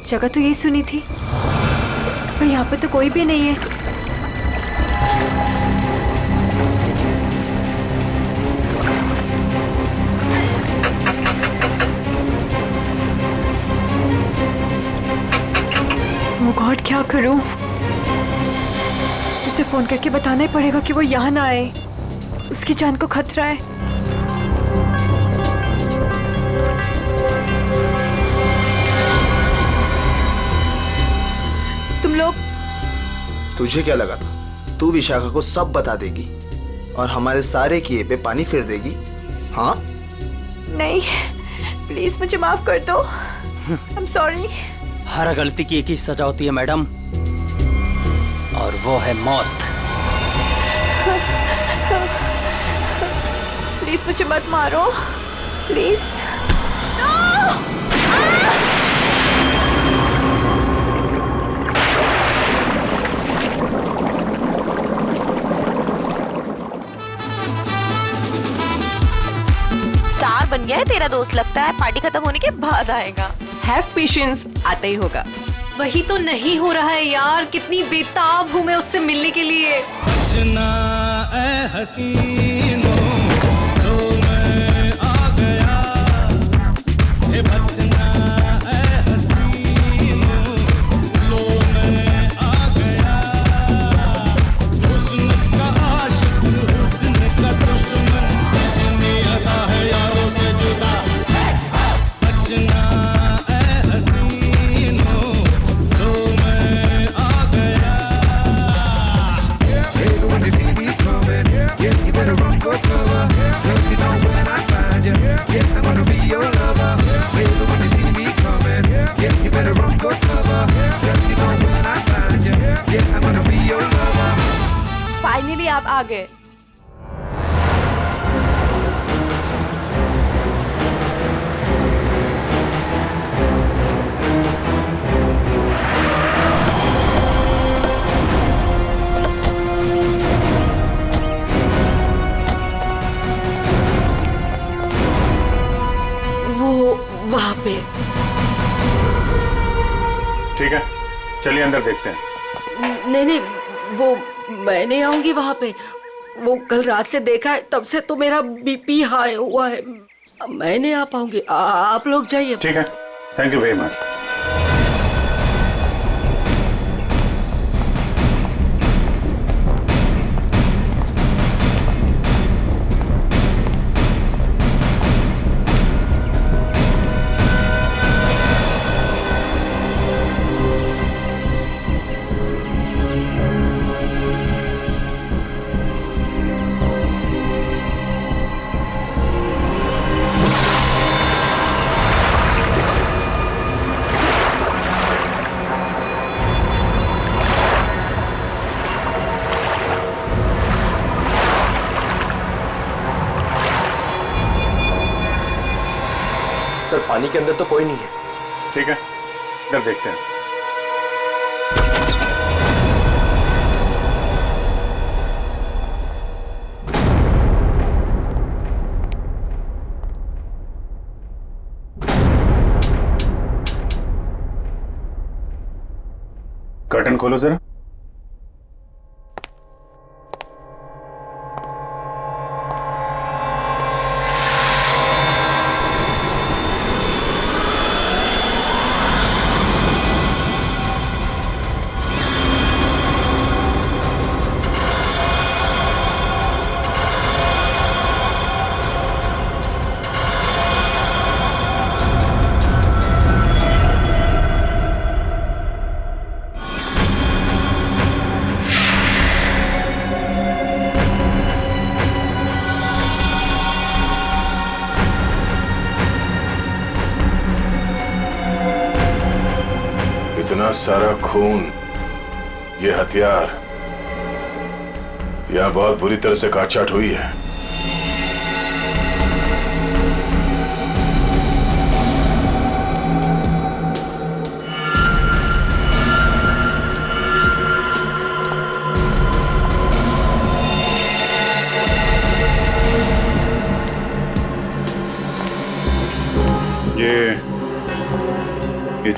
जगह तो यही सुनी थी, पर यहाँ पे तो कोई भी नहीं है। ओह गॉड, क्या करूं? उसे फोन करके बताना ही पड़ेगा कि वो यहाँ ना आए, उसकी जान को खतरा है। तुम लोग, तुझे क्या लगा था तू विशाखा को सब बता देगी और हमारे सारे किए पे पानी फेर देगी? हाँ नहीं, प्लीज मुझे माफ कर दो। I am sorry. हर गलती की एक ही सजा होती है मैडम, और वो है मौत। प्लीज मुझे मत मारो, प्लीज। स्टार बन गया है तेरा दोस्त, लगता है पार्टी खत्म होने के बाद आएगा। हैव पेशेंस, आता ही होगा। वही तो नहीं हो रहा है यार, कितनी बेताब हूँ मैं उससे मिलने के लिए। फाइनली आप आ गए। वो वहाँ पे। ठीक है, चलिए अंदर देखते हैं। नहीं नहीं, वो मैं नहीं आऊंगी वहाँ पे। वो कल रात से देखा है, तब से तो मेरा बीपी हाई हुआ है। मैं नहीं आ पाऊंगी, आप लोग जाइए। ठीक है, thank you very much. Sir, पानी के अंदर तो कोई नहीं है। ठीक है, इधर देखते हैं। कर्टन खोलो जरा। इतना सारा खून, ये हथियार, यहां बहुत बुरी तरह से काटछाट हुई है।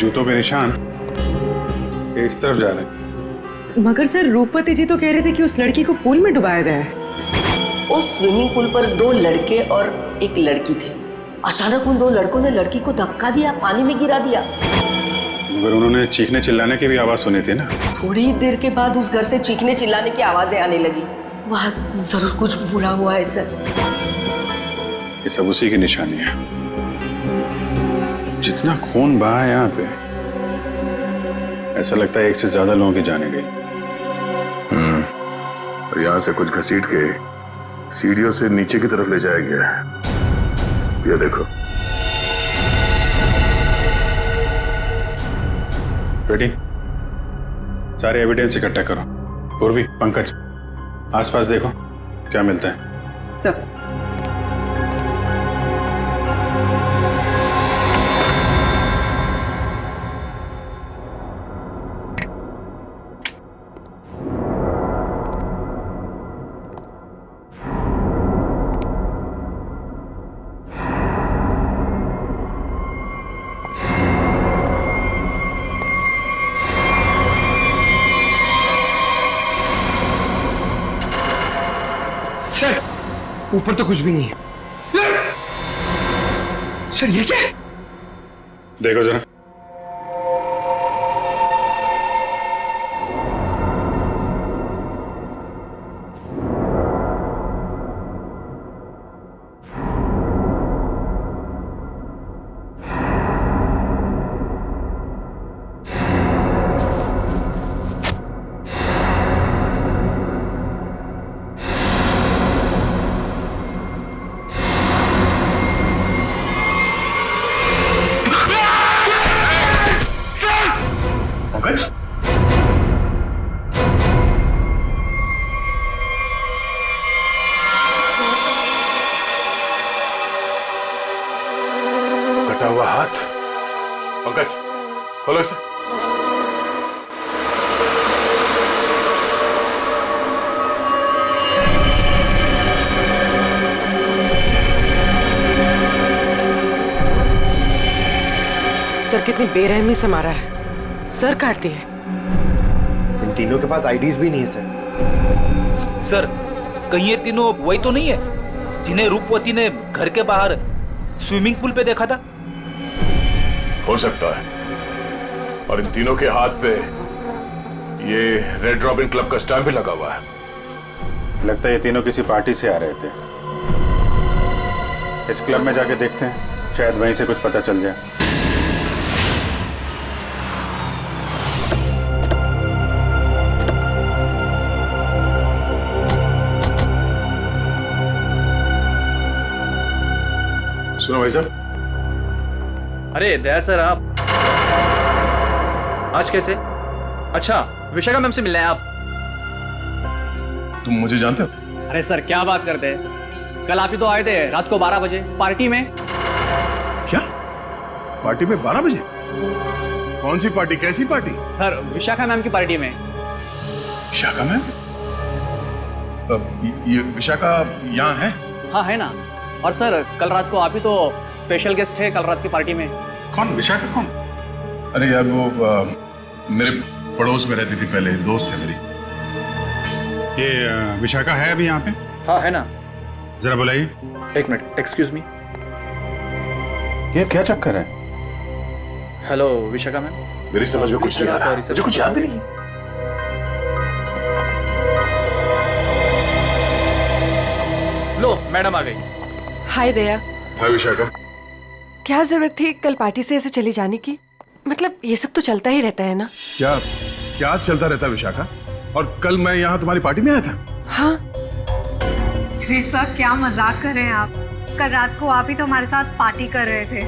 जूतों के निशान ये इस तरफ जा रहे हैं। मगर सर रूपवती जी तो कह रहे थे कि उस लड़की को पूल में डुबाया गया है। उस स्विमिंग पूल पर 2 लड़के और एक लड़की थे। अचानक उन 2 लड़कों ने लड़की को धक्का दिया, पानी में गिरा दिया। मगर उन्होंने चीखने चिल्लाने की भी आवाज सुनी थी ना। थोड़ी देर के बाद उस घर से चीखने चिल्लाने की आवाजें आने लगी। वहां जरूर कुछ बुरा हुआ है सर। ये सब उसी की निशानी है। जितना खून बहा है यहाँ पे, ऐसा लगता है 1 से ज्यादा लोगों की जाने गई। और यहाँ से कुछ घसीट के सीढ़ियों से नीचे की तरफ ले जाया गया है। ये देखो। रेडी? सारे एविडेंस इकट्ठा करो। पूर्वी, पंकज, आसपास देखो क्या मिलता है। सर ऊपर तो कुछ भी नहीं है। सर ये क्या है? देखो जरा। कटा हुआ हाथ। पंकज, खोलो इसे। सर कितनी बेरहमी से मारा है। सर काट दिए। इन तीनों के पास आईडीज भी नहीं है सर। सर कहीं ये तीनों वही तो नहीं है जिन्हें रूपवती ने घर के बाहर स्विमिंग पूल पे देखा था? हो सकता है। और इन तीनों के हाथ पे ये रेड रॉबिन क्लब का स्टैम्प भी लगा हुआ है। लगता है ये तीनों किसी पार्टी से आ रहे थे। इस क्लब में जाके देखते हैं, शायद वहीं से कुछ पता चल जाए। सुनो भाई साहब। अरे दया सर, आप आज कैसे? अच्छा, विशाखा मैम से मिलना है आप? तुम मुझे जानते हो? अरे सर क्या बात करते हैं, कल आप ही तो आए थे रात को 12 बजे पार्टी में। क्या पार्टी में 12 बजे? कौन सी पार्टी, कैसी पार्टी? सर विशाखा मैम की पार्टी में। विशाखा मैम? ये विशाखा यहाँ है? हाँ है ना। और सर कल रात को आप ही तो स्पेशल गेस्ट है कल रात की पार्टी में। कौन विशाखा कौन? अरे यार वो मेरे पड़ोस में रहती थी पहले, दोस्त है मेरी। ये विशाखा है अभी यहाँ पे? हाँ है ना। जरा बुलाइए। एक मिनट, एक्सक्यूज मी। ये क्या चक्कर है? Hello Vishakha ma'am. मेरी समझ में कुछ नहीं आ रहा, मुझे कुछ याद भी नहीं। लो मैडम आ गई। हाय दया। हाय विशाखा। क्या जरूरत थी कल पार्टी से ऐसे चली जाने की? मतलब ये सब तो चलता ही रहता है ना। क्या क्या चलता रहता है विशाखा? और कल मैं यहाँ तुम्हारी पार्टी में आया था। हाँ। अरे सर क्या मजाक कर रहे हैं आप? कल रात को आप ही तो हमारे साथ पार्टी कर रहे थे।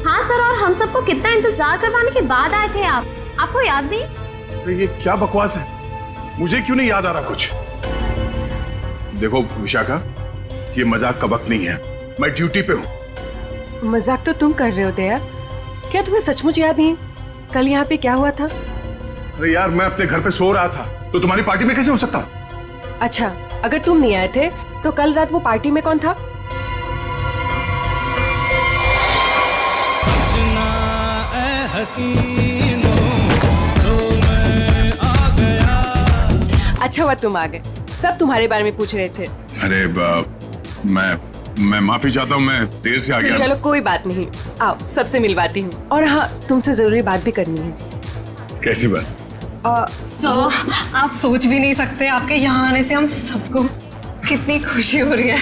हाँ सर, और हम सबको कितना इंतजार करवाने के बाद आए थे आप, आपको याद नहीं? तो ये क्या बकवास है? मुझे क्यों नहीं याद आ रहा कुछ? देखो विशाखा, ये मजाक का वक्त नहीं है, मैं ड्यूटी पे हूँ। मजाक तो तुम कर रहे हो दया। क्या तुम्हें सचमुच याद नहीं कल यहाँ पे क्या हुआ था? अरे यार मैं अपने घर पे सो रहा था, तो तुम्हारी पार्टी में कैसे हो सकता? अच्छा, अगर तुम नहीं आए थे तो कल रात वो पार्टी में कौन था? अच्छा हुआ तुम आ गए, सब तुम्हारे बारे में पूछ रहे थे। अरे मैं माफी चाहता हूँ, मैं देर से आ गया। चलो कोई बात नहीं, आओ सबसे मिलवाती हूँ। और हाँ, तुमसे जरूरी बात भी करनी है। कैसी बात? सर आप सोच भी नहीं सकते, आपके यहाँ आने से हम सबको कितनी खुशी हो रही है।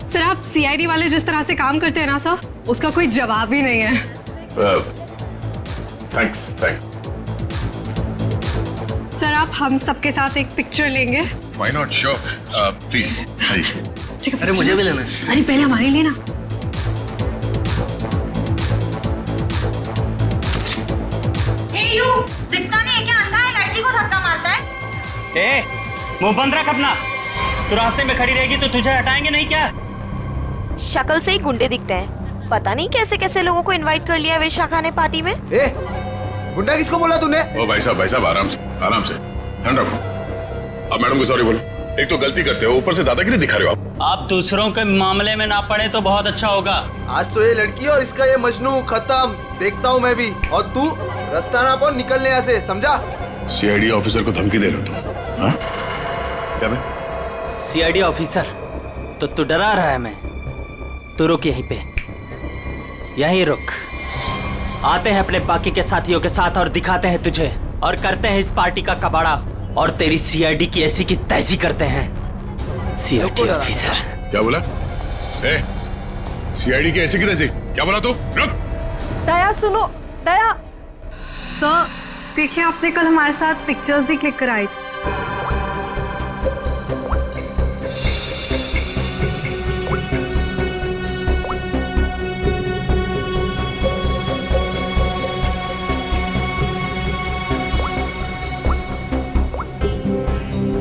सर आप सीआईडी वाले जिस तरह से काम करते हैं ना सर, उसका कोई जवाब ही नहीं है। थैंक्स। सर आप हम सबके साथ एक पिक्चर लेंगे? Why not? Sure. Please. अरे मुझे भी लेना है। अरे पहले हमारे लिए ना। दिखता नहीं है क्या? अंधा है, लड़की को धक्का मारता है। ए, मुंह बंद रख अपना। तू रास्ते में खड़ी रहेगी तो तुझे हटाएंगे नहीं क्या? शक्ल से ही गुंडे दिखते हैं, पता नहीं कैसे कैसे लोगों को इनवाइट कर लिया विशाखा ने पार्टी में। गुंडा किसको बोला तूने? ओ भाई साहब आराम से ठंड रखो। अब मैडम को सॉरी बोलो। एक तो गलती करते हो, ऊपर से दादागिरी दिखा रहे हो आप दूसरों के मामले में ना पड़े तो बहुत अच्छा होगा। आज तो ये लड़की और इसका ये मजनू खत्म, देखता हूँ मैं भी। और तू रास्ता ना पाओ निकलने यहाँ से, समझा? सीआईडी ऑफिसर को धमकी दे रहे हो तुम? हाँ? क्या बे? सीआईडी ऑफिसर तो तू डरा रहा है मैं। तू रुक यहीं पे, यहीं रुक। आते हैं अपने बाकी के साथियों के साथ और दिखाते हैं तुझे, और करते हैं इस पार्टी का कबाड़ा, और तेरी सीआईडी की ऐसी की तैसी करते हैं। सीआईडी ऑफिसर क्या बोला? सीआईडी की ऐसी की तैसी क्या बोला तू? रुक। दया सुनो, दया। सर देखिए, आपने कल हमारे साथ पिक्चर्स भी क्लिक कराई थी।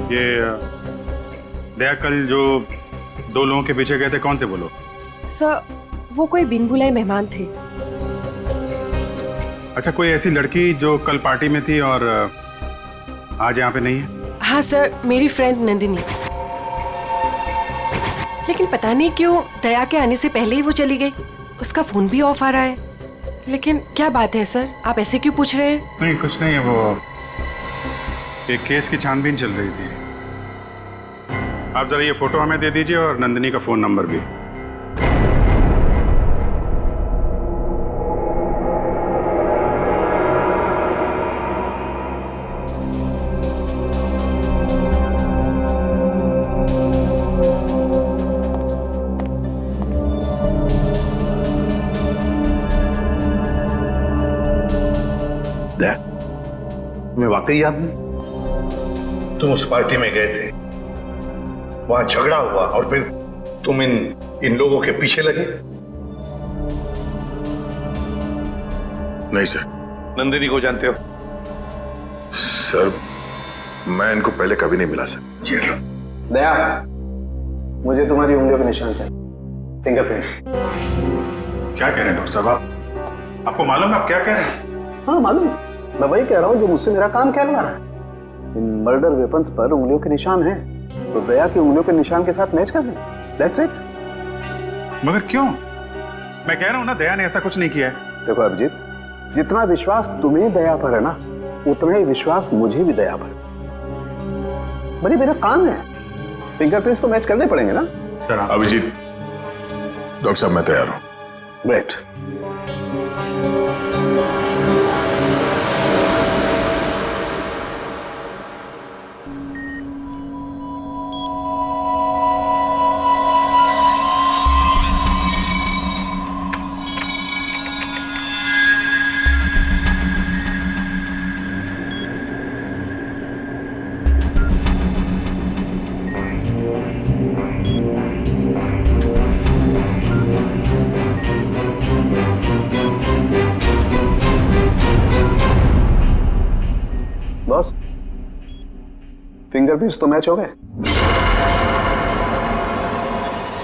ये दया कल जो 2 लोगों के पीछे गए थे, कौन थे वो लोग? सर वो कोई बिन बुलाए मेहमान थे। अच्छा, कोई ऐसी लड़की जो कल पार्टी में थी और आज यहाँ पे नहीं है? हाँ सर, मेरी फ्रेंड नंदिनी। लेकिन पता नहीं क्यों दया के आने से पहले ही वो चली गई। उसका फोन भी ऑफ आ रहा है। लेकिन क्या बात है सर, आप ऐसे क्यों पूछ रहे हैं? नहीं कुछ नहीं है, वो एक केस की छानबीन चल रही थी। आप जरा ये फोटो हमें दे दीजिए और नंदिनी का फोन नंबर भी। तुम्हें वाकई याद नहीं? तुम उस पार्टी में गए थे, वहां झगड़ा हुआ और फिर तुम इन लोगों के पीछे लगे? नहीं सर। नंदिनी को जानते हो? सर मैं इनको पहले कभी नहीं मिला सर। ये लो। दया, मुझे तुम्हारी उंगलियों के निशान चाहिए, फिंगरप्रिंट्स। क्या कह रहे हैं डॉक्टर साहब आप? आपको मालूम है आप क्या कह रहे हैं? हाँ मालूम, मैं वही कह रहा हूँ जो मुझसे मेरा काम कहलवा रहा है। इन मर्डर वेपन्स पर उंगलियों के निशान हैं, तो दया की उंगलियों के निशान के साथ मैच कर लें। That's it. मगर क्यों? मैं कह रहा हूँ ना, दया ने ऐसा कुछ नहीं किया है। देखो अभिजीत, जितना विश्वास तुम्हें दया पर है ना, उतना ही विश्वास मुझे भी दया पर। बड़ी मेरा काम है, फिंगरप्रिंट्स तो मैच करने पड़ेंगे ना सर। अभिजीत, डॉक्टर साहब मैं तैयार हूँ। ग्रेट। बॉस, फिंगरप्रिंट्स तो मैच हो गए।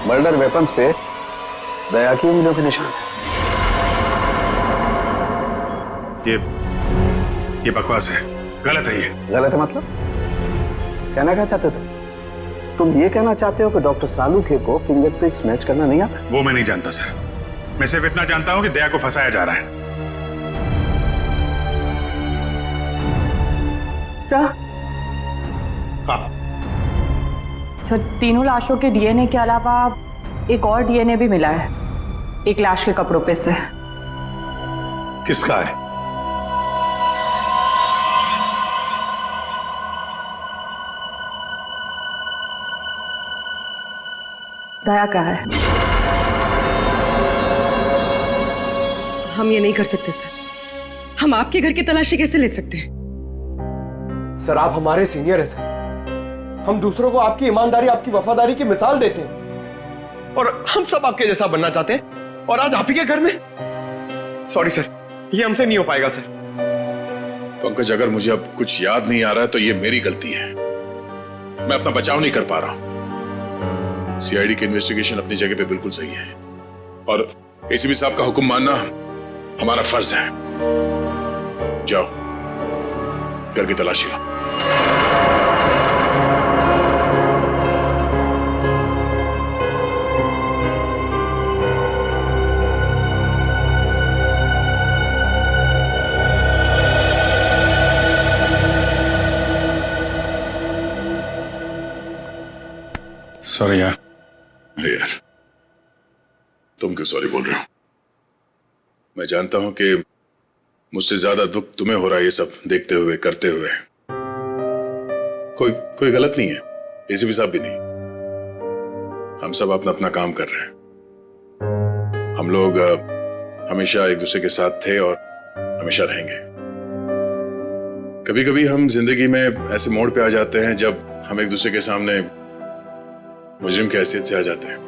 मर्डर वेपन्स पे दया की उंगलियों के निशान। ये बकवास है, गलत है। ये गलत है मतलब? कहना क्या चाहते हो तुम? ये कहना चाहते हो कि डॉक्टर सालूखे को फिंगरप्रिंट्स मैच करना नहीं आता? वो मैं नहीं जानता सर। मैं सिर्फ इतना जानता हूं कि दया को फंसाया जा रहा है। सर, सर तीनों लाशों के डीएनए के अलावा एक और डीएनए भी मिला है, एक लाश के कपड़ों पे से। किसका है? दया का है। हम ये नहीं कर सकते सर। हम आपके घर की तलाशी कैसे ले सकते हैं? सर आप हमारे सीनियर हैं सर। हम दूसरों को आपकी ईमानदारी, आपकी वफादारी की मिसाल देते हैं और हम सब आपके जैसा बनना चाहते हैं, और आज आप ही के घर में। सॉरी सर, ये हमसे नहीं हो पाएगा सर। पंकज, अगर मुझे अब कुछ याद नहीं आ रहा है तो ये मेरी गलती है। मैं अपना बचाव नहीं कर पा रहा हूं। सीआईडी की इन्वेस्टिगेशन अपनी जगह पे बिल्कुल सही है और एसीपी साहब का हुक्म मानना हमारा फर्ज है। जाओ, घर की तलाशी लो। सॉरी यार। अरे यार, तुम क्यों सॉरी बोल रहे हो? मैं जानता हूं कि मुझसे ज्यादा दुख तुम्हें हो रहा है ये सब देखते हुए, करते हुए। कोई गलत नहीं है, एसीपी साहब भी नहीं। हम सब अपना अपना काम कर रहे हैं। हम लोग हमेशा एक दूसरे के साथ थे और हमेशा रहेंगे। कभी कभी हम जिंदगी में ऐसे मोड़ पे आ जाते हैं जब हम एक दूसरे के सामने मुजरिम की हैसियत से आ जाते हैं।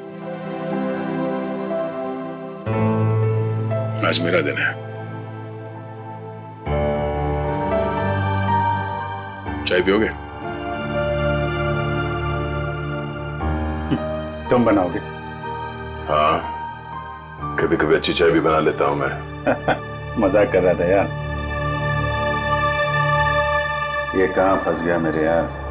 आज मेरा दिन है। चाय पियोगे? तुम बनाओगे? हाँ, कभी कभी अच्छी चाय भी बना लेता हूं मैं। मजाक कर रहा था यार। ये कहां फंस गया मेरे यार।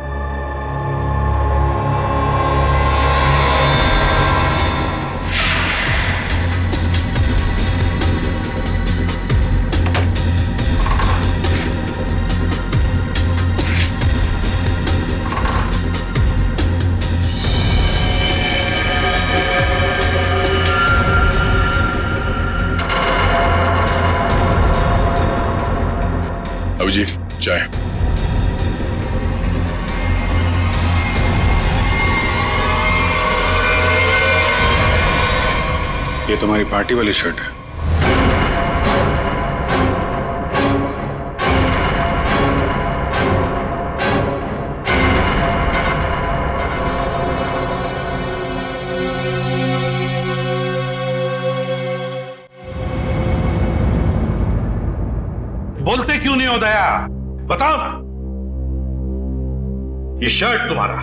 अभिजीत, चाय। ये तुम्हारी पार्टी वाली शर्ट है। बोलते क्यों नहीं हो दया? बताओ ना। ये शर्ट तुम्हारा,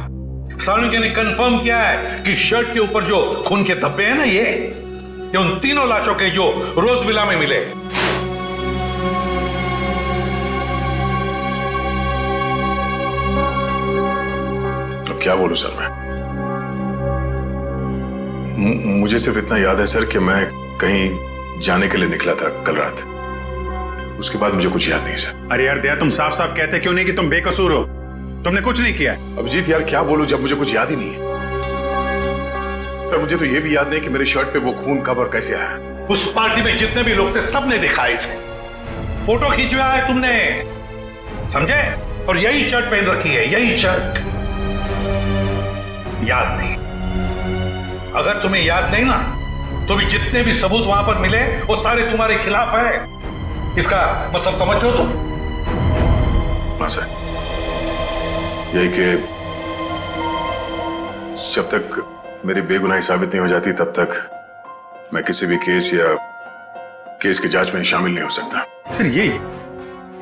सालुंके ने कंफर्म किया है कि शर्ट के ऊपर जो खून के धब्बे हैं ना, ये उन तीनों लाशों के जो रोज विला में मिले। अब क्या बोलूं सर मैं? मुझे सिर्फ इतना याद है सर कि मैं कहीं जाने के लिए निकला था कल रात। उसके बाद मुझे कुछ याद नहीं सर। अरे यार दया, तुम साफ साफ कहते क्यों नहीं कि तुम बेकसूर हो? तुमने कुछ नहीं किया। अभिजीत यार, क्या बोलूं जब मुझे कुछ याद ही नहीं है। सर मुझे तो ये भी याद नहीं कि मेरे शर्ट पे वो खून कब और कैसे आया। उस पार्टी में जितने भी लोग थे सबने देखा इसे। फोटो खींचवाया है तुमने, समझे? और यही शर्ट पहन रखी है, यही शर्ट। याद नहीं? अगर तुम्हें याद नहीं ना, तो भी जितने भी सबूत वहां पर मिले वो सारे तुम्हारे खिलाफ है। इसका मतलब समझते हो तुम? हाँ सर, यही कि जब तक मेरी बेगुनाही साबित नहीं हो जाती तब तक मैं किसी भी केस या केस की जांच में शामिल नहीं हो सकता। सर ये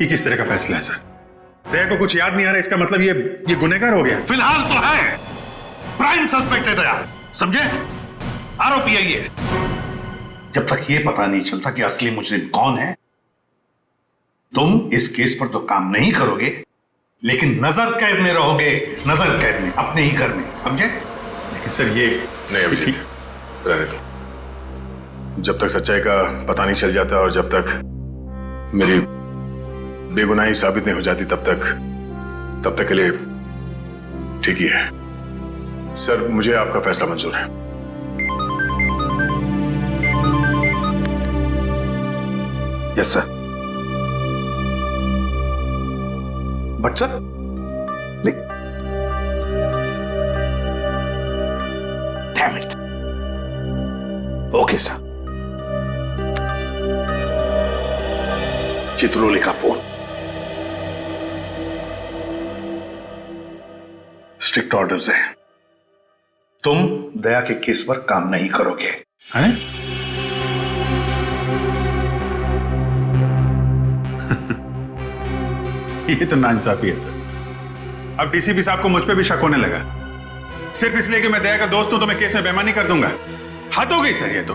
किस तरह का फैसला है सर? दया को कुछ याद नहीं आ रहा, इसका मतलब ये गुनहगार हो गया? फिलहाल तो है, प्राइम सस्पेक्ट है दया, समझे? आरोपी है ये। जब तक ये पता नहीं चलता कि असली मुजरिम कौन है, तुम इस केस पर तो काम नहीं करोगे, लेकिन नजर कैद में रहोगे, नजर कैद में, अपने ही घर में, समझे? लेकिन सर ये नहीं अभी रहने दो। जब तक सच्चाई का पता नहीं चल जाता और जब तक मेरी बेगुनाही साबित नहीं हो जाती तब तक तब तक के लिए ठीक ही है। सर, मुझे आपका फैसला मंजूर है। Yes sir. But sir, damn it. Okay sir. Chitrole का फोन। स्ट्रिक्ट ऑर्डर्स है, तुम दया के केस पर काम नहीं करोगे। हैं? ये तो नाइंसाफी है सर। अब डीसीपी साहब को मुझ पे भी शक होने लगा, सिर्फ इसलिए कि मैं दया का दोस्त हूं तो मैं केस में बेईमानी कर दूंगा। हद हो गई सर ये तो।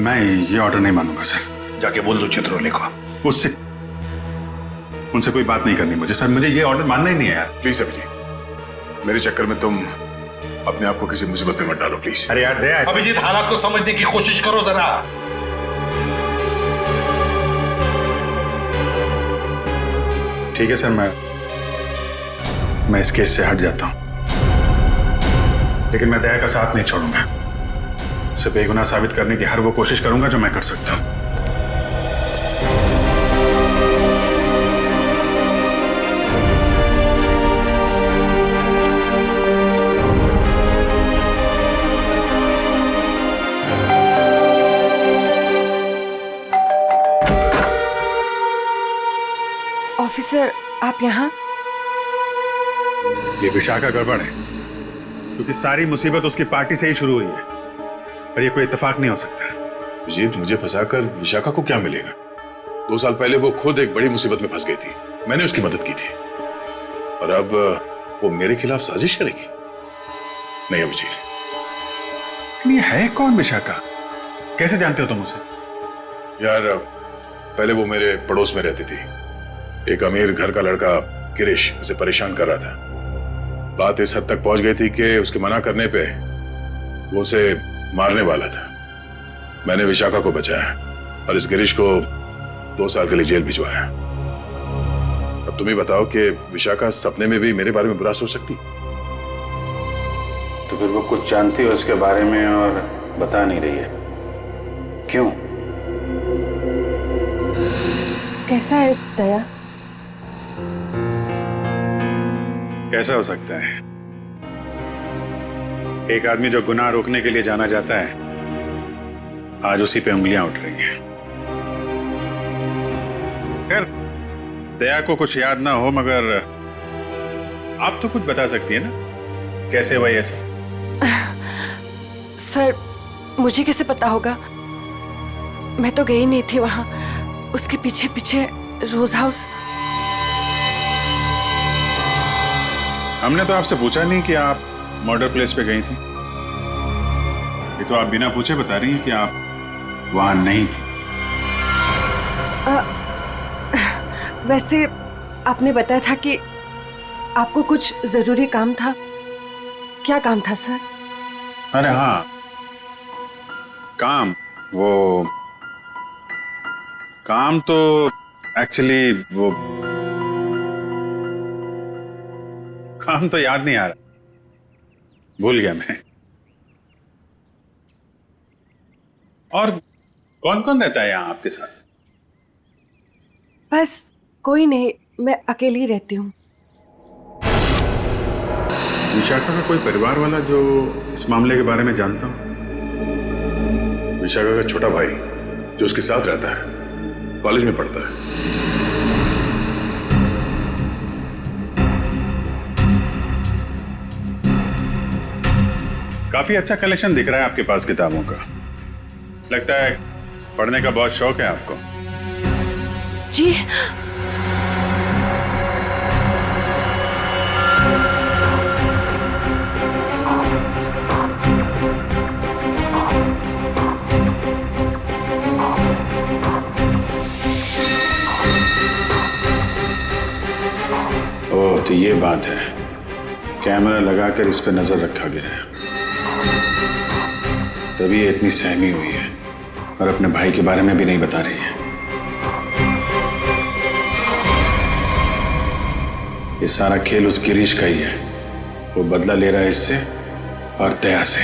मैं ये ऑर्डर नहीं मानूंगा सर। जाके बोल दो चित्रोले को। उनसे कोई बात नहीं करनी मुझे सर, मुझे ये ऑर्डर मानना ही नहीं है यार। प्लीज अभिजीत, मेरे चक्कर में तुम अपने आप को किसी मुसीबत में मत डालो प्लीज। अरे यार दया, अभिजीत हालात को समझने की कोशिश करो जरा। ठीक है सर, मैं इस केस से हट जाता हूं, लेकिन मैं दया का साथ नहीं छोड़ूंगा। उसे बेगुनाह साबित करने की हर वो कोशिश करूंगा जो मैं कर सकता हूं। ऑफिसर, आप यहाँ? ये विशाखा गड़बड़ है, क्योंकि सारी मुसीबत उसकी पार्टी से ही शुरू हुई है, पर ये कोई इत्तेफाक नहीं हो सकता। अभिजीत, मुझे फंसाकर विशाखा को क्या मिलेगा? 2 साल पहले वो खुद एक बड़ी मुसीबत में फंस गई थी, मैंने उसकी मदद की थी, और अब वो मेरे खिलाफ साजिश करेगी? नहीं अभिजीत। लेकिन ये है कौन विशाखा? कैसे जानते हो तुम उसे? यार, पहले वो मेरे पड़ोस में रहती थी। एक अमीर घर का लड़का गिरीश उसे परेशान कर रहा था। बात इस हद तक पहुंच गई थी कि उसके मना करने पे वो उसे मारने वाला था। मैंने विशाखा को बचाया और इस गिरीश को 2 साल के लिए जेल भिजवाया। अब तुम ही बताओ कि विशाखा सपने में भी मेरे बारे में बुरा सोच सकती? तो फिर वो कुछ जानती है उसके बारे में और बता नहीं रही है, क्यों? कैसा है दया? कैसा हो सकता है? एक आदमी जो गुनाह रोकने के लिए जाना जाता है, आज उसी पे उंगलियां उठ रही हैं। खैर, दया को कुछ याद ना हो, मगर आप तो कुछ बता सकती है ना, कैसे हुआ ये सब? सर, मुझे कैसे पता होगा? मैं तो गई नहीं थी वहां। उसके पीछे पीछे रोज हाउस। हमने तो आपसे पूछा नहीं कि आप मर्डर प्लेस पे गई थी। ये तो आप बिना पूछे बता रही हैं कि आप वहां नहीं थी। वैसे आपने बताया था कि आपको कुछ जरूरी काम था। क्या काम था सर? अरे हाँ, काम तो एक्चुअली वो काम तो याद नहीं आ रहा, भूल गया मैं। और कौन कौन रहता है यहाँ आपके साथ? बस कोई नहीं, मैं अकेली रहती हूँ। विशाखा का कोई परिवार वाला जो इस मामले के बारे में जानता हो? विशाखा का छोटा भाई जो उसके साथ रहता है, कॉलेज में पढ़ता है। काफी अच्छा कलेक्शन दिख रहा है आपके पास किताबों का। लगता है पढ़ने का बहुत शौक है आपको। जी। ओह, तो ये बात है, कैमरा लगाकर इस पे नजर रखा गया है, तभी ये इतनी सहमी हुई है और अपने भाई के बारे में भी नहीं बता रही है। ये सारा खेल उस गिरीश का ही है। वो बदला ले रहा है इससे और दया से।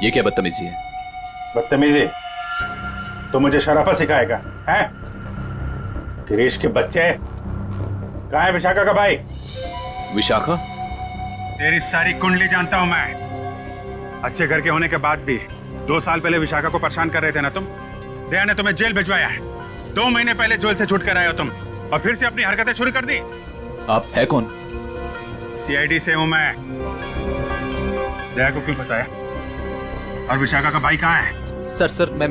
ये क्या बदतमीजी है? बदतमीजी? तो मुझे शराफत सिखाएगा हैं? गिरीश के बच्चे कहाँ है? विशाखा का भाई। विशाखा? तेरी सारी कुंडली जानता हूं मैं। अच्छे घर के होने के बाद भी 2 साल पहले विशाखा को परेशान कर रहे थे ना तुम। दया ने तुम्हें जेल भिजवाया है। 2 महीने पहले जेल से छूट कर आए हो तुम और फिर से अपनी हरकतें शुरू कर दी। आप है कौन? सीआईडी से हूं मैं। दया को क्यों फंसाया? और विशाखा का भाई कहाँ है? सर मैं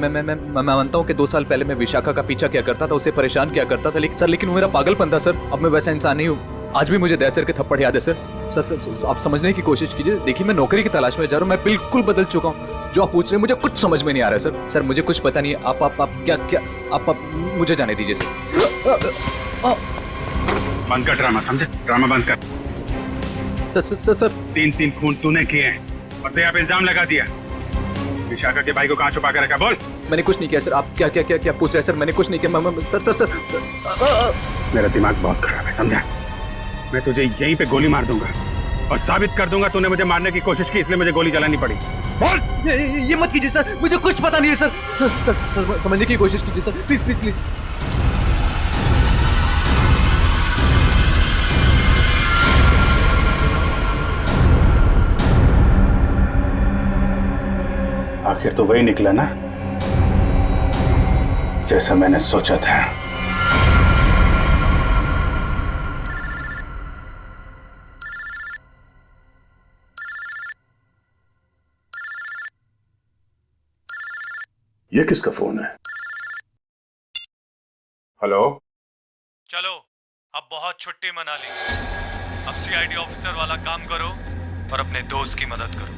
मानता हूँ कि 2 साल पहले मैं विशाखा का पीछा किया करता था, उसे परेशान किया करता था, लेकिन वो मेरा पागलपन था सर। अब मैं वैसा इंसान नहीं हूँ। आज भी मुझे दया सर के थप्पड़ याद है सर। सर आप समझने की कोशिश कीजिए। देखिए मैं नौकरी की तलाश में जा रहा हूँ। मैं बिल्कुल बदल चुका हूँ। जो आप पूछ रहे हैं मुझे कुछ समझ में नहीं आ रहा है सर। सर मुझे कुछ पता नहीं है। आप क्या आप मुझे जाने दीजिए सर। बंद कर ड्रामा, समझे? ड्रामा बंद कर। सर 3 खून तूने किए हैं और दया पे इल्जाम लगा दिया। विशाखा के भाई को कहाँ छुपा कर रखा? बोल। मैंने कुछ नहीं किया सर। आप क्या पूछ रहे हैं सर? मैंने कुछ नहीं किया। सर मेरा दिमाग बहुत खराब है, समझा? मैं तुझे यहीं पे गोली मार दूंगा और साबित कर दूंगा तूने मुझे मारने की कोशिश की, इसलिए मुझे गोली चलानी पड़ी। बोल। ये मत कीजिए सर, मुझे कुछ पता नहीं है सर। सर समझने की कोशिश कीजिए सर, प्लीज प्लीज प्लीज। आखिर तो वही निकला ना जैसा मैंने सोचा था। ये किसका फोन है? हेलो? चलो अब बहुत छुट्टी मना ली। अब सीआईडी ऑफिसर वाला काम करो और अपने दोस्त की मदद करो।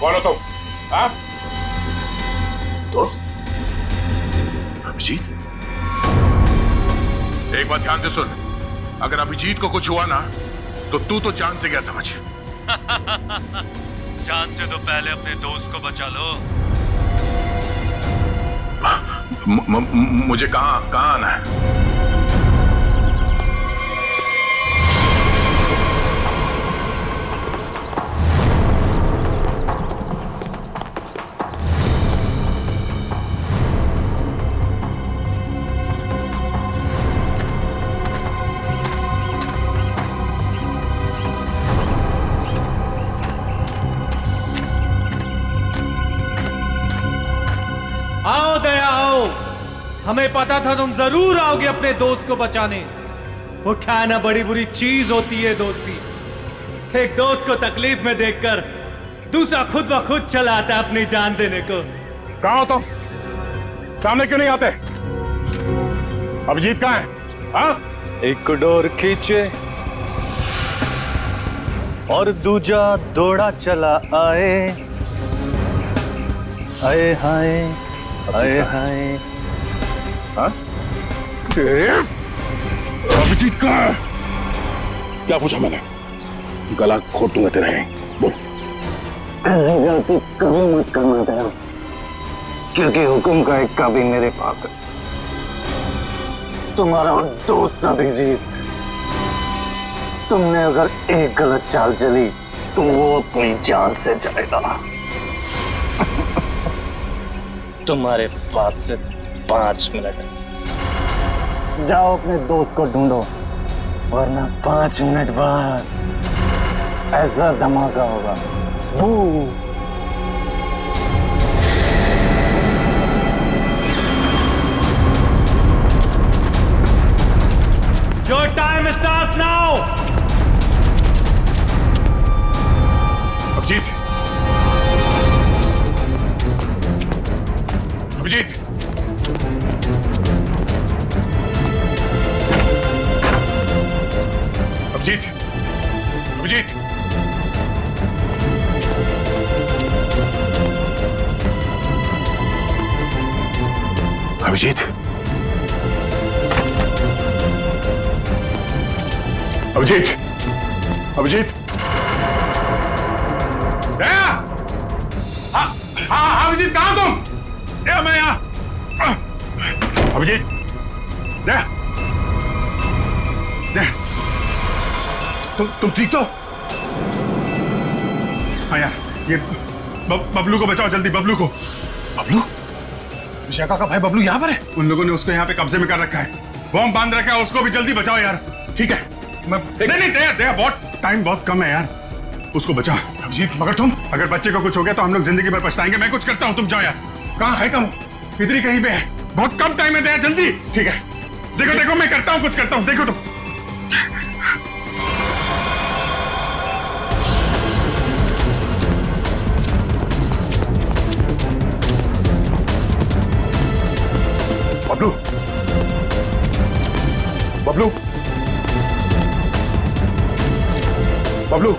कौन हो तुम? हाँ? दोस्त? अभिजीत? एक बात ध्यान से सुन, अगर अभिजीत को कुछ हुआ ना तो तू तो जान से गया समझ। जान से तो पहले अपने दोस्त को बचा लो। मुझे कहाँ आना है? आओ दया आओ। हमें पता था तुम जरूर आओगे अपने दोस्त को बचाने। वो क्या ना बड़ी बुरी चीज होती है दोस्ती। एक दोस्त को तकलीफ में देखकर दूसरा खुद ब खुद चला आता है अपनी जान देने को। कहाँ हो तुम? सामने क्यों नहीं आते? अभिजीत कहाँ है? हाँ? एक डोर खींचे और दूजा दौड़ा चला आए। आए हाय आए हाय। हाँ? अभिजीत कहाँ है? क्या पूछा मैंने? गला घोट दूंगा तेरा। बोल। ऐसी गलती कभी मत करना दया, क्योंकि हुक्म का एक कभी मेरे पास है। तुम्हारा दोस्त अभिजीत, तुमने अगर एक गलत चाल चली तो वो अपनी जान से जाएगा। तुम्हारे पास से 5 मिनट। जाओ अपने दोस्त को ढूंढो, वरना 5 मिनट बाद ऐसा धमाका होगा। बू। Your time starts now. Abhijit, Abhijit, Abhijit, Abhijit, Abhijit, Abhijit, Abhijit, हाँ, अभिजीत कहाँ तुम? दया मैं यहाँ। अभिजीत दया, दया तुम ठीक तो? हाँ यार, ये बबलू को बचाओ जल्दी, बबलू को। बबलू? विशाखा का भाई बबलू यहाँ पर है? उन लोगों ने उसको यहाँ पे कब्जे में कर रखा है, बॉम्ब बांध रखा है, उसको भी जल्दी बचाओ यार। ठीक है, मैं नहीं दया बहुत टाइम बहुत कम है यार, उसको बचाओ। अभिजीत मगर तुम, अगर बच्चे को कुछ हो गया तो हम लोग जिंदगी भर पछताएंगे। मैं कुछ करता हूँ, तुम जाओ यार। कहाँ है? कम इधर ही कहीं पे है, बहुत कम टाइम है दया, जल्दी। ठीक है, देखो देखो मैं करता हूँ, कुछ करता हूँ, देखो तुम। बबलू, बबलू, बबलू,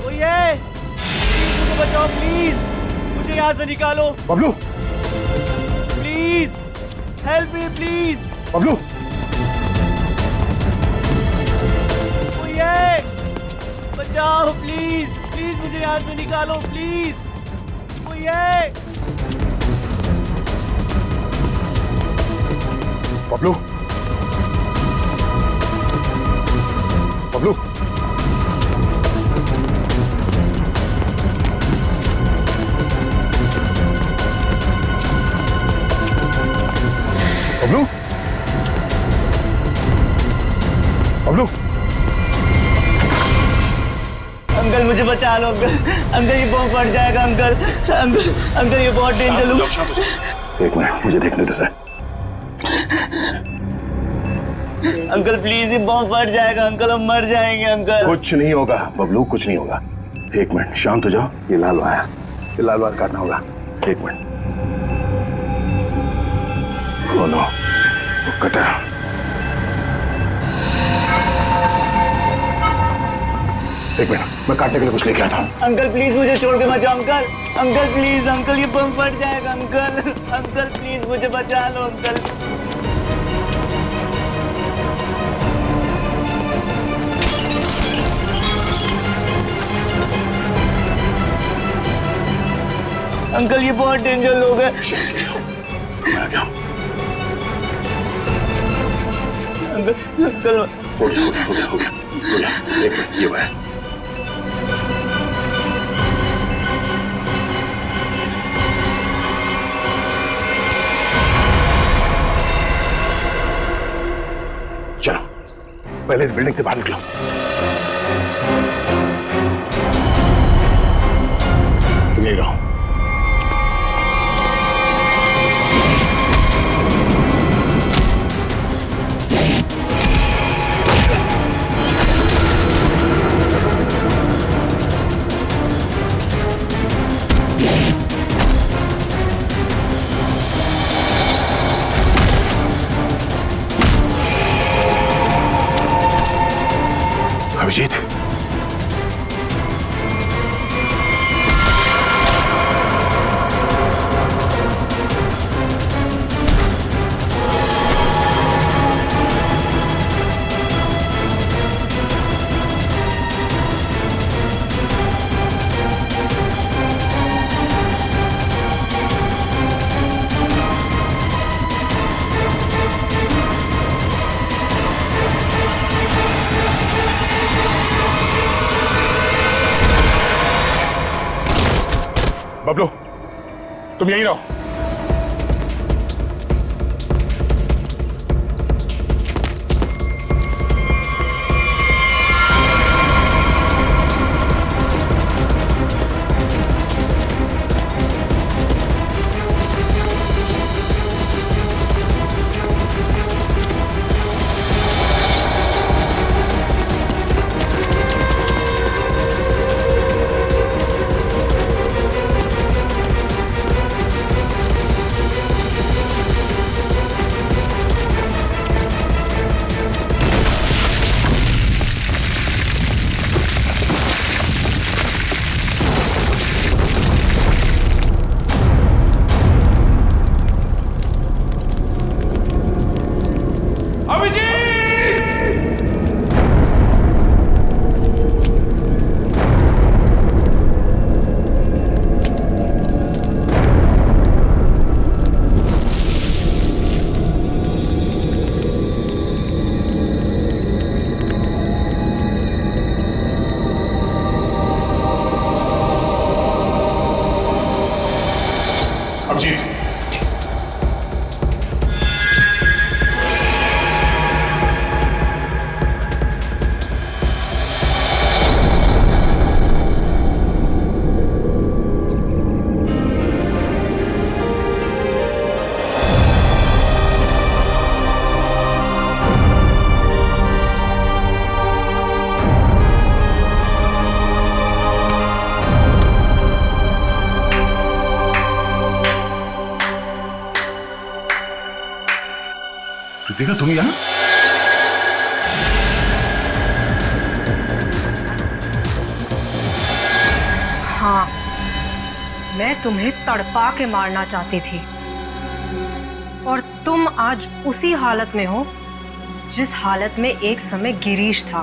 मुझे बचाओ प्लीज, मुझे यहाँ से निकालो। Bablu, please help me please. Bablu, बचाओ प्लीज, प्लीज मुझे यहाँ से निकालो प्लीज। बबलू, बबलू, बबलू, बबलू, अंकल मुझे बचा लो अंकल, अंकल ये बॉम्ब फट जाएगा अंकल, अंकल अंकल ये बहुत डेंजर है। एक मिनट मुझे देखने दो सर। अंकल प्लीज ये बॉम्ब फट जाएगा अंकल, हम मर जाएंगे अंकल। कुछ नहीं होगा बबलू, कुछ नहीं होगा। एक मिनट शांत हो जाओ, ये लाल आया, ये लाल वार काटना होगा। एक मिनट, oh no, कटा। एक मिनट, मैं काटने के लिए कुछ लेके आता हूँ। अंकल प्लीज मुझे छोड़ के मत जाओ अंकल, अंकल प्लीज अंकल ये बम फट जाएगा अंकल, अंकल प्लीज मुझे बचा लो अंकल। अंकल ये बहुत डेंजर लोग हैं। मैं आ गया हूँ। अंकल अंकल हो गया। एक मिनट, ये है। चलो पहले इस बिल्डिंग से बाहर निकलो। यही रहो। अभिजीत, बबलू तुम यहीं रहो। अभिजीत, कृतिका तुम यहाँ? हाँ, मैं तुम्हें तड़पा के मारना चाहती थी और तुम आज उसी हालत में हो जिस हालत में एक समय गिरीश था,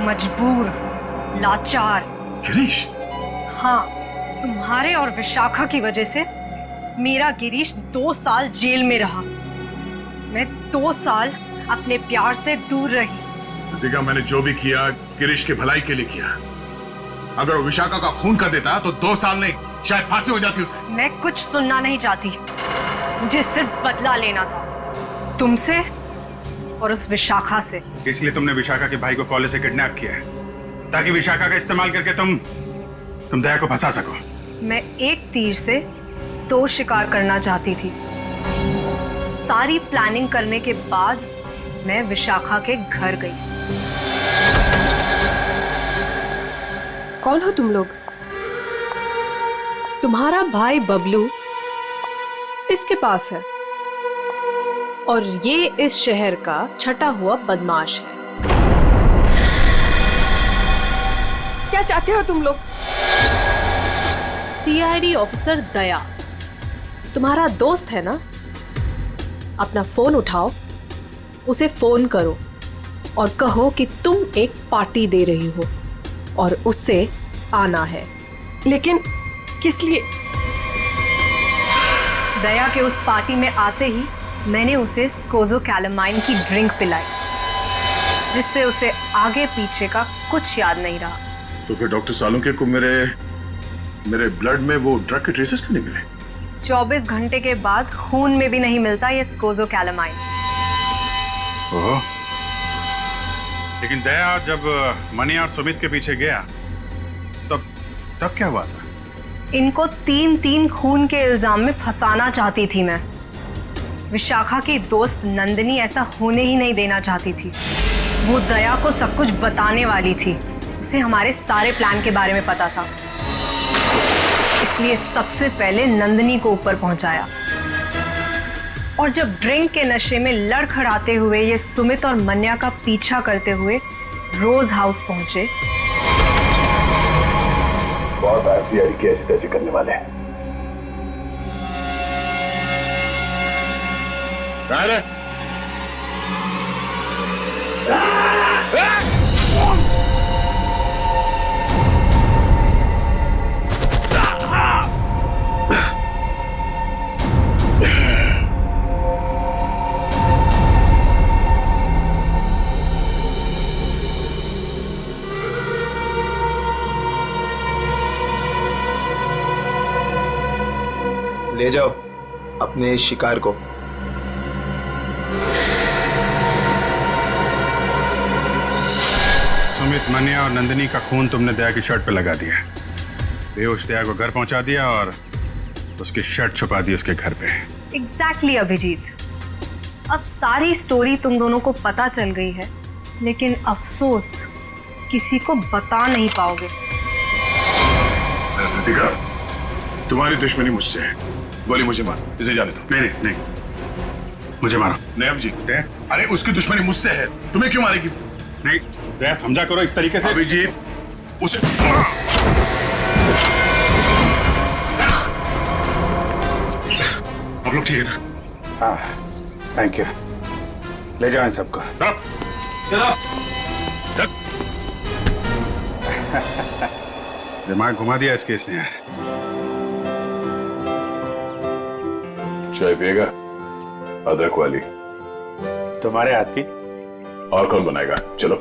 मजबूर, लाचार। गिरीश? हाँ, तुम्हारे और विशाखा की वजह से मेरा गिरीश 2 साल जेल में रहा। मैं 2 साल अपने प्यार से दूर रही। कृतिका, मैंने जो भी किया गिरीश की भलाई के लिए किया। अगर वो विशाखा का खून कर देता तो 2 साल नहीं, शायद फांसी हो जाती उसे। मैं कुछ सुनना नहीं चाहती, मुझे सिर्फ बदला लेना था, तुमसे और उस विशाखा से। इसलिए तुमने विशाखा के भाई को कॉलेज से किडनैप किया है ताकि विशाखा का इस्तेमाल करके तुम दया को फंसा सको। मैं एक तीर से 2 शिकार करना चाहती थी। सारी प्लानिंग करने के बाद मैं विशाखा के घर गई। कौन हो तुम लोग? तुम्हारा भाई बबलू इसके पास है और ये इस शहर का छटा हुआ बदमाश है। क्या चाहते हो तुम लोग? सीआईडी ऑफिसर दया तुम्हारा दोस्त है ना? अपना फोन उठाओ, उसे फोन करो और कहो कि तुम एक पार्टी दे रही हो और उससे आना है। लेकिन किस लिए? दया के उस पार्टी में आते ही मैंने उसे स्कोज़ोकैलामाइन की ड्रिंक पिलाई, जिससे उसे आगे पीछे का कुछ याद नहीं रहा। तो फिर डॉक्टर सालुंके को मेरे ब्लड में वो ड्रग के ट्रेसेस क्यों नहीं मिले? 24 घंटे के बाद खून में भी नहीं मिलता ये स्कोज़ोकैलामाइन। ओह, लेकिन दया जब मनी और सुमित के पीछे गया तब क्या हुआ था? इनको 3 खून के इल्जाम में फंसाना चाहती थी मैं। विशाखा की दोस्त नंदिनी ऐसा होने ही नहीं देना चाहती थी। वो दया को सब कुछ बताने वाली थी, उसे हमारे सारे प्लान के बारे में पता था, इसलिए सबसे पहले नंदिनी को ऊपर पहुंचाया। और जब ड्रिंक के नशे में लड़खड़ाते हुए ये सुमित और मन्या का पीछा करते हुए रोज हाउस पहुंचे, बहुत ऐसी ऐसी तैसी करने वाले हैं। ले जाओ अपने शिकार को। सुमित, मन्या और नंदिनी का खून तुमने दया की शर्ट पे लगा दिया। बेहोश दया को घर पहुंचा दिया और उसकी शर्ट छुपा दी उसके घर पे। एग्जैक्टली अभिजीत, अब सारी स्टोरी तुम दोनों को पता चल गई है, लेकिन अफसोस किसी को बता नहीं पाओगे। कृतिका, तुम्हारी दुश्मनी मुझसे है। गोली मुझे मार, इसे जाने दो। नहीं, मुझे मारो। नहीं अभिजीत, अरे उसकी दुश्मनी मुझसे है, तुम्हें क्यों मारेगी? नहीं दया, समझा करो इस तरीके से। अभिजीत, उसे आप लोग ठीक है ना? हाँ, थैंक यू। ले जाओ इन सबको। दिमाग घुमा दिया इस केस ने यार। चाय पिएगा? अदरक वाली। तुम्हारे हाथ की। और कौन बनाएगा? चलो।